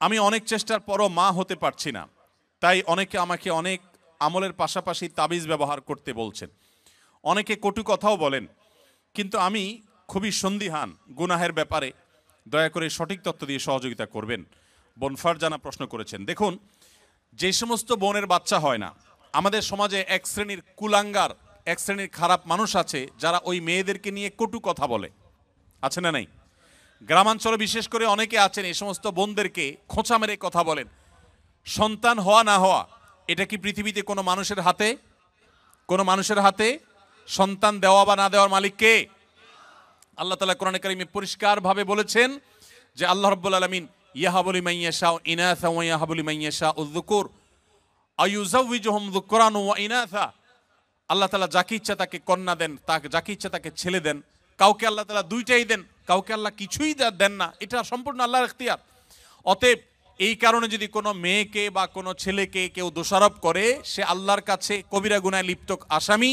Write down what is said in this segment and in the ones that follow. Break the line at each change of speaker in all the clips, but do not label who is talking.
আমি অনেক চেষ্টার পরও মা হতে পারছি না, তাই অনেকে আমাকে অনেক আমলের পাশাপাশি তাবিজ ব্যবহার করতে বলছেন, অনেকে কটু কথাও বলেন, কিন্তু আমি খুবই সন্দিহান গুনাহের ব্যাপারে। দয়া করে সঠিক তথ্য দিয়ে সহযোগিতা করবেন। বোন ফারজানা প্রশ্ন করেছেন, দেখুন, যে সমস্ত বোনের বাচ্চা হয় না, আমাদের সমাজে এক শ্রেণীর কুলাঙ্গার, এক শ্রেণীর খারাপ মানুষ আছে যারা ওই মেয়েদেরকে নিয়ে কটু কথা বলে, আছে না নাই? গ্রামাঞ্চলে বিশেষ করে অনেকে আছেন এই সমস্ত বোনদেরকে খোঁচা মেরে কথা বলেন। সন্তান হওয়া না হওয়া এটা কি পৃথিবীতে কোনো মানুষের হাতে? কোনো মানুষের হাতে? সন্তান দেওয়া বা না দেওয়ার মালিক কে? আল্লাহ তাআলা কোরআনে কারিমে পরিষ্কারভাবে বলেছেন যে আল্লাহ রাব্বুল আলামিন ইয়াহাবু লিমান ইয়াশাউ ইনাসা ওয়া ইয়াহাবু লিমান ইয়াশাউ যুকুর আয়ুযাওয়িজুহুম যুকরান ওয়া ইনাসা। আল্লাহ তাআলা যাকে ইচ্ছা তাকে কন্যা দেন, তাকে যাকে ইচ্ছা তাকে ছেলে দেন। কাউকে আল্লাহ তাআলা দুইটাই দেন, কাউকে আল্লাহ কিছুই দেন না। এটা সম্পূর্ণ আল্লাহর ইখতিয়ার। অতএব এই কারণে যদি কোনো মেয়েকে বা কোনো ছেলেকে কেউ দোষারোপ করে, সে আল্লাহর কাছে কবিরা গুনায় লিপ্ত আসামি।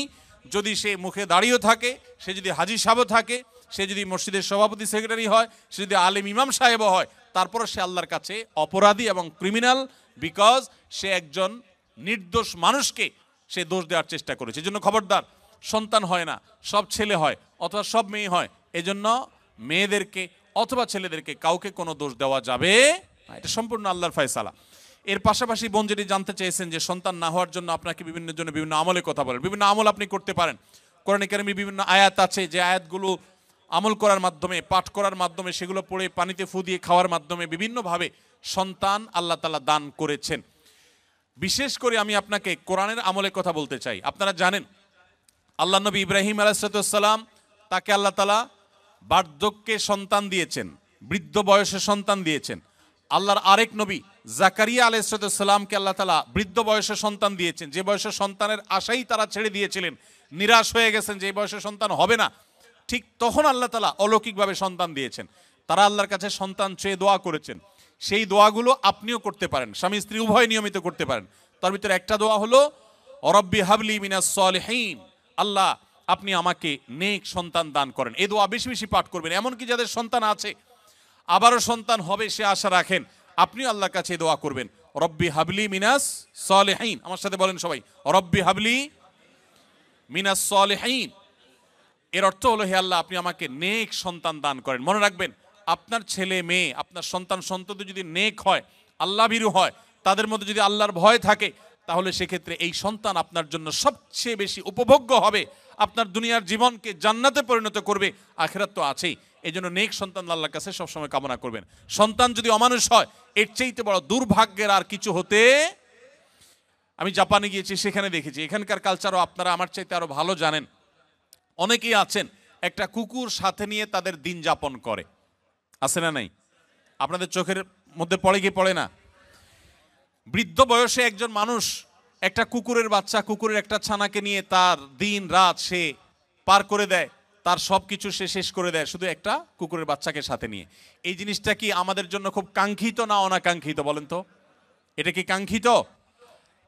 যদি সে মুখে দাঁড়িয়ে থাকে, সে যদি হাজী সাহেব থাকে, সে যদি মসজিদের সভাপতি সেক্রেটারি হয়, সে যদি আলেম ইমাম সাহেবও হয়, তারপরে সে আল্লাহর কাছে অপরাধী এবং ক্রিমিনাল, বিকজ সে একজন নির্দোষ মানুষকে সে দোষ দেওয়ার চেষ্টা করেছে। এজন্য খবরদার, সন্তান হয় না, সব ছেলে হয় অথবা সব মেয়ে হয়, এজন্য মেয়েদেরকে অথবা ছেলেদেরকে কাউকে কোনো দোষ দেওয়া যাবে না। এটা সম্পূর্ণ আল্লাহর ফয়সালা। এর পাশাপাশি বোন যেটি জানতে চেয়েছেন যে সন্তান না হওয়ার জন্য আপনাকে বিভিন্ন আমলের কথা বলেন। বিভিন্ন আমল আপনি করতে পারেন। কোরআনে কারিমে বিভিন্ন আয়াত আছে, যে আয়াতগুলো আমল করার মাধ্যমে, পাঠ করার মাধ্যমে, সেগুলো পড়ে পানিতে ফু দিয়ে খাওয়ার মাধ্যমে বিভিন্নভাবে সন্তান আল্লাহ তাআলা দান করেছেন। বিশেষ করে আমি আপনাকে কোরআনের আমলের কথা বলতে চাই। আপনারা জানেন আল্লাহ নবী ইব্রাহিম আলাইহিস সালাম, তাকে আল্লাহ তাআলা বার্ধক্যে সন্তান দিয়েছেন, বৃদ্ধ বয়সে সন্তান দিয়েছেন। আল্লাহর আরেক নবী জাকারিয়া আলাইহিস সালামকে আল্লাহ তাআলা বৃদ্ধ বয়সে সন্তান দিয়েছেন, যে বয়সে সন্তানের আশাই তারা ছেড়ে দিয়েছিলেন, নিরাশ হয়ে গেছেন যে এই বয়সে সন্তান হবে না। ঠিক তখন আল্লাহ তাআলা অলৌকিকভাবে সন্তান দিয়েছেন। তারা আল্লাহর কাছে সন্তান চেয়ে দোয়া করেছেন। সেই দোয়াগুলো আপনিও করতে পারেন, স্বামী স্ত্রী উভয় নিয়মিত করতে পারেন। তার ভিতরে একটা দোয়া হলো রব্বি হাবলি মিনাস সলিহিন, আল্লাহ আপনি আমাকে নেক সন্তান দান করেন। এই দোয়া বেশি বেশি পাঠ করবেন। এমনকি যাদের সন্তান আছে, আবারও সন্তান হবে সে আশা রাখেন, আপনিও আল্লাহর কাছে দোয়া করবেন, রব্বি হাবলি মিনাস সলিহিন। আমার সাথে বলেন সবাই, রব্বি হাবলি মিনাস সলিহিন। এর অর্থ হলো, হে আল্লাহ আপনি আমাকে নেক সন্তান দান করেন। মনে রাখবেন, আপনার ছেলে মেয়ে, আপনার সন্তান সন্ততি যদি নেক হয়, আল্লাহ ভীরু হয়, তাদের মধ্যে যদি আল্লাহর ভয় থাকে, তাহলে সেক্ষেত্রে এই সন্তান আপনার জন্য সবচেয়ে বেশি উপভোগ্য হবে, আপনার দুনিয়ার জীবনকে জান্নাতে পরিণত করবে, আখিরাত তো আছেই। এই জন্য নেক সন্তান আল্লাহর কাছে সবসময় কামনা করবেন। সন্তান যদি অমানুষ হয়, এর চাইতে বড় দুর্ভাগ্যের আর কিছু হতে। আমি জাপানে গিয়েছি, সেখানে দেখেছি, এখানকার কালচারও আপনারা আমার চাইতে আরো ভালো জানেন। অনেকেই আছেন একটা কুকুর সাথে নিয়ে তাদের দিন যাপন করে, আছে না নাই? আপনাদের চোখের মধ্যে পড়ে কি পড়ে না? বৃদ্ধ বয়সে একজন মানুষ একটা কুকুরের বাচ্চা, কুকুরের একটা ছানাকে নিয়ে তার দিন রাত সে পার করে দেয়, তার সবকিছু সে শেষ করে দেয় শুধু একটা কুকুরের বাচ্চাকে সাথে নিয়ে। এই জিনিসটা কি আমাদের জন্য খুব কাঙ্ক্ষিত না অনাকাঙ্ক্ষিত বলেন তো? এটা কি কাঙ্ক্ষিত?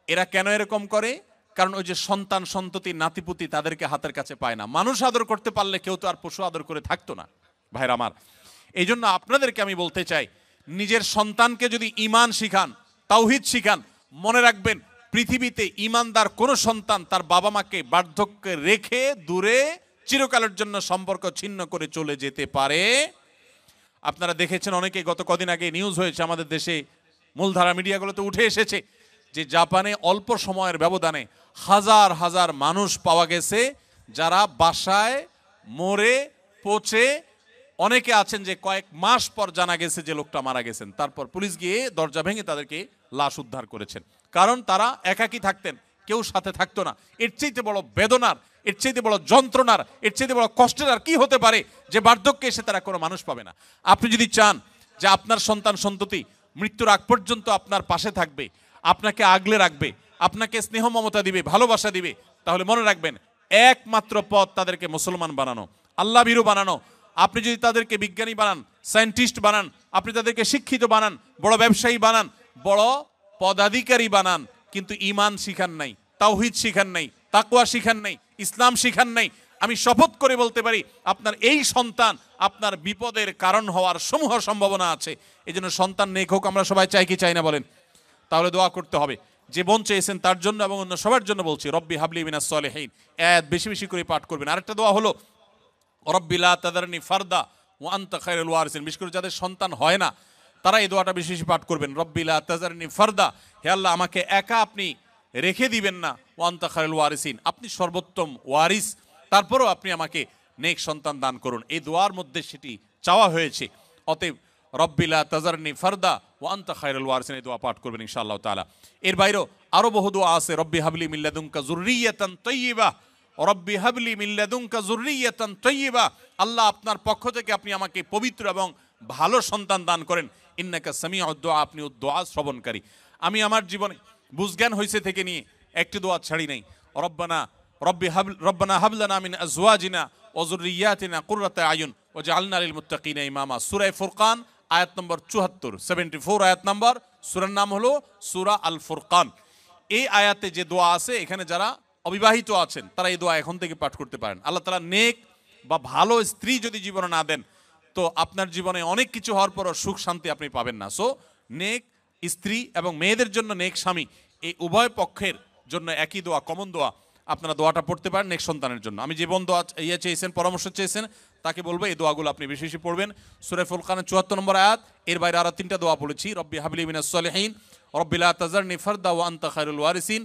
এরা কেন এরকম করে? কারণ ওই যে সন্তান সন্ততি নাতিপুতি তাদেরকে হাতের কাছে পায় না। মানুষ আদর করতে পারলে কেউ তো আর পশু আদর করে থাকতো না, ভাইরা আমার। এই জন্য আপনাদেরকে আমি বলতে চাই, নিজের সন্তানকে যদি ঈমান শিখান, তাওহীদ শিখান, মনে রাখবেন পৃথিবীতে ঈমানদার কোন সন্তান তার বাবা মাকে বার্ধক্যে রেখে দূরে চিরকালের জন্য সম্পর্ক ছিন্ন করে চলে যেতে পারে। আপনারা দেখেছেন, অনেকে গত কদিন আগে নিউজ হয়েছে আমাদের দেশে, মূলধারা মিডিয়াগুলোতে উঠে এসেছে যে জাপানে অল্প সময়ের ব্যবধানে হাজার হাজার মানুষ পাওয়া গেছে যারা বাসায় মরে পচে, অনেকে আছেন যে কয়েক মাস পর জানা গেছে যে লোকটা মারা গেছেন, তারপর পুলিশ গিয়ে দরজা ভেঙে তাদেরকে লাশ উদ্ধার করেছেন। কারণ তারা একাকী থাকতেন, কেউ সাথে থাকতো না। এর চাইতে বড় বেদনার, এর চাইতে বড় যন্ত্রণার, এর চাইতে বড় কষ্টের আর কি হতে পারে যে বার্ধক্যে এসে তারা কোনো মানুষ পাবে না। আপনি যদি চান যে আপনার সন্তান সন্ততি মৃত্যুর আগ পর্যন্ত আপনার পাশে থাকবে, আপনাকে আগলে রাখবে, আপনাকে স্নেহ মমতা দিবে, ভালোবাসা দিবে, তাহলে মনে রাখবেন একমাত্র পথ তাদেরকে মুসলমান বানানো, আল্লাহ ভীরু বানানো। আপনি যদি তাদেরকে বিজ্ঞানী বানান, সায়েন্টিস্ট বানান, আপনি তাদেরকে শিক্ষিত বানান, বড় ব্যবসায়ী বানান, বড় পদাধিকারী বানান, কিন্তু ঈমান শিখান নাই, তাওহীদ শিখান নাই, তাকওয়া শিখান নাই, ইসলাম শিখান নাই, আমি শপথ করে বলতে পারি আপনার এই সন্তান আপনার বিপদের কারণ হওয়ার সমূহ সম্ভাবনা আছে। এই জন্য সন্তান নেক হোক আমরা সবাই চাই কি চাই না বলেন? তাহলে দোয়া করতে হবে। যে বোন চেয়েছেন তার জন্য এবং অন্য সবার জন্য বলছি, রব্বি হাবলি মিনাস সলিহিন, আয়াত বেশি বেশি করে পাঠ করবেন। আরেকটা দোয়া হলো রব্বি লা তাদারনি ফারদা ওয়া আনতা খায়রুল ওয়ারিসিন। বিশেষ করে যাদের সন্তান হয় না তারা এই দোয়াটা বেশি বেশি পাঠ করবেন, রব্বি লা তাদারনি ফারদা, হে আল্লাহ আমাকে একা আপনি রেখে দিবেন না, ওয়া আনতা খায়রুল ওয়ারিসিন, আপনি সর্বোত্তম ওয়ারিস, তারপরেও আপনি আমাকে নেক সন্তান দান করুন। এই দোয়ার মধ্যে সেটি চাওয়া হয়েছে। অতএব রব্বি লা তাজারনি ফারদা ওয়া আনতা খায়রুল ওয়ারিসিন, এই দোয়া পাঠ করবেন ইনশাআল্লাহ তাআলা। এর বাইরেও আরো বহু দোয়া আছে, রব্বি হাবলি মিন লাদুনকা যুররিয়াতান তাইয়্যিবা, রব্বি হাবলি মিন লাদুনকা যুররিয়াতান তাইয়্যিবা, আল্লাহ আপনার পক্ষ থেকে আপনি আমাকে পবিত্র এবং ভালো সন্তান দান করেন, ইন্নাকা সামিউদ দুআ, আপনি দোয়া শ্রবণকারী। আমি আমার জীবনে বুঝজ্ঞান হয়েছে থেকে নিয়ে একটি দোয়া ছাড়ি নাই, রব্বানা হাব লানা মিন আজওয়াজিনা ওয়া যুররিয়াতিনা কুররাতা আয়ুন ওয়াজআলনা লিল মুত্তাকিনা ইমামা। সূরা ফুরকান আয়াত নম্বর 74, 74 আয়াত নম্বর। সূরার নাম হলো সূরা আল ফুরকান। এই আয়াতে যে দোয়া আছে, এখানে যারা অবিবাহিত আছেন তারা এই দোয়া এখন থেকে পাঠ করতে পারেন। আল্লাহ তাআলা নেক বা ভালো স্ত্রী যদি জীবনে না দেন তো আপনার জীবনে অনেক কিছু হওয়ার পরও সুখ শান্তি আপনি পাবেন না। সো নেক স্ত্রী এবং মেয়েদের জন্য নেক স্বামী, এই উভয় পক্ষের জন্য একই দোয়া, কমন দোয়া, আপনারা দোয়াটা পড়তে পারেন নেক সন্তানের জন্য। আমি যে বোন দোয়া চেয়েছেন, পরামর্শ চেয়েছেন, তাকে বলবো এই দোয়াগুলো আপনি বেশি বেশি পড়বেন। সূরা ফুরকানের 74 নম্বর আয়াত, এর বাইরে আরো 3টা দোয়া পড়েছি, রব্বি হাবলি মিনাস সলিহিন, রব্বি লা তাজারনি ফারদা ওয়া আনতা খায়রুল ওয়ারিসিন,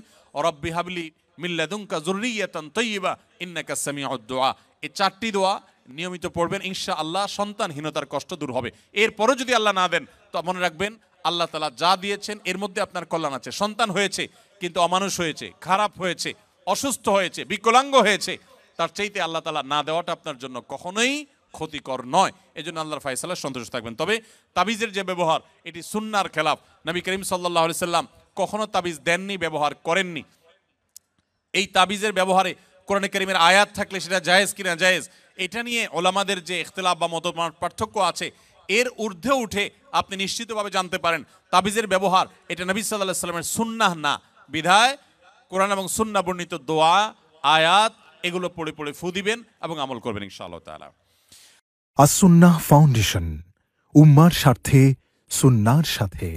রব্বি হাবলি মিন লাদুনকা যুররিয়াতান তাইয়্যিবা ইন্নাকা সামিউদ দুআ। এই 4টি দোয়া নিয়মিত পড়বেন, ইনশাআল্লাহ সন্তানহীনতার কষ্ট দূর হবে। এরপরও যদি আল্লাহ না দেন তো মনে রাখবেন আল্লাহ তাআলা যা দিয়েছেন এর মধ্যে আপনার কল্যাণ আছে। সন্তান হয়েছে কিন্তু অমানুষ হয়েছে, খারাপ হয়েছে, অসুস্থ হয়েছে, বিকলাঙ্গ হয়েছে, তার চাইতে আল্লাহ তাআলা না দেওয়াটা আপনার জন্য কখনোই ক্ষতিকর নয়। এই জন্য আল্লাহর ফায়সালায় সন্তুষ্ট থাকবেন। তবে তাবিজের যে ব্যবহার, এটি সুন্নাহর খেলাফ। নবী করিম সাল্লাল্লাহু আলাইহি সাল্লাম কখনো তাবিজ দেননি, ব্যবহার করেননি। এই তাবিজের ব্যবহারে কোরআনে কারীমের আয়াত থাকলে সেটা জায়েজ কিনা জায়েজ, এটা নিয়ে ওলামাদের যে ইখতিলাফ বা মত পার্থক্য আছে, এর ঊর্ধ্বে উঠে আপনি নিশ্চিতভাবে জানতে পারেন তাবিজের ব্যবহার এটা নবী সাল্লাল্লাহু আলাইহি সাল্লামের সুন্নাহ না। বিধায় কোরআন এবং সুন্নাহ বর্ণিত দোয়া, আয়াত এগুলো পড়ে পড়ে ফু দিবেন এবং আমল করবেন ইনশাআল্লাহ তাআলা।
আস সুন্নাহ ফাউন্ডেশন, উম্মার স্বার্থে সুন্নাহর সাথে।